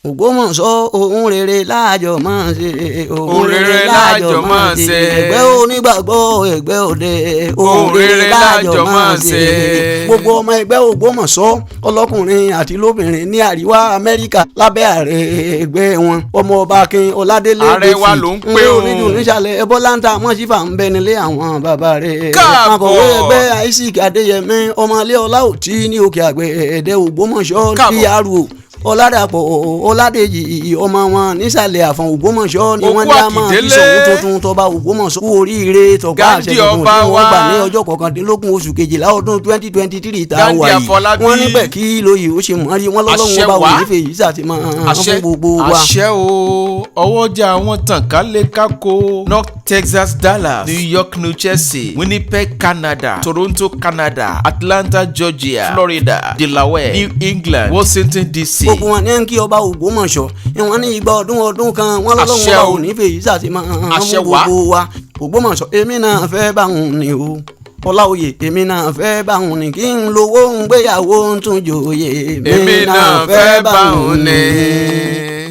Ògbómọ̀ṣọ́ ohun rere láàjọ máa ṣe ohun rere láàjọ máa ṣe ẹgbẹ́ onígbàgbọ́ ẹgbẹ́ òde ohun rere láàjọ máa ṣe. Gbogbo ọmọ ẹgbẹ́ Ògbómọ̀ṣọ́ ọlọ́kùnrin àti lóbìnrin ní àríwá Amẹ́ríkà lábẹ́ ààrẹ ẹgbẹ́ wọn ọmọ ọba Akin Ọládélé ààrẹ wa ló ń pè ó onídùú nísàlẹ̀ Bọ́láńtà mọ́sífà ń bẹ nílé àwọn bàbá rẹ̀ káàbọ̀ akọ̀wé ẹgbẹ́ Isaac Adéyẹmí ọmọlé Ọláòtí ní Òkè Àgbẹ̀dẹ Ògbómọ̀ṣọ́ PRO Ọládàpọ̀ Ọládèjì ọmọ wọn nísàlẹ̀ Àfọ̀n Ògbómọ̀ṣọ́ ni wọ́n ní a máa fi sọ̀hún tuntun tọba Ògbómọ̀ṣọ́ kú oríire tọ̀pá àṣẹ tuntun tí wọ́n gbà ní ọjọ́ 19 oṣù kejìlá ọdún 2023 tá a wà yìí wọ́n níbẹ̀ kí lóye ó ṣe mọ́rí wọ́n lọ́lọ́run ọba wò nífẹ̀ẹ́ yìí sàtìmọ́ fún gbogbo wa. àṣẹ o ọwọ́jà wọn tàn kálẹ̀ kákó North Texas, Dallas, New York, New Jersey, Winnipeg, Canada, Toronto, Canada, Atlanta, Georgia, Florida, Delaware, New England, Washington DC. Gbogbo wọn ní kí ọba Ògbómọ̀ṣọ́ ìwọ̀n ní ìgbà ọdún kan wọ́n lọ́lọ́run ọba ò nífẹ̀ẹ́ yìí sàtìmọ́ fún gbogbo wa. Ògbómọ̀ṣọ́ èmi náà fẹ́ bá wọn ní o Ọláoyè èmi náà fẹ́ bá wọn ní kí n lówó ń gbéyàwó ń tún jòyè èmi náà fẹ́ bá wọn ní.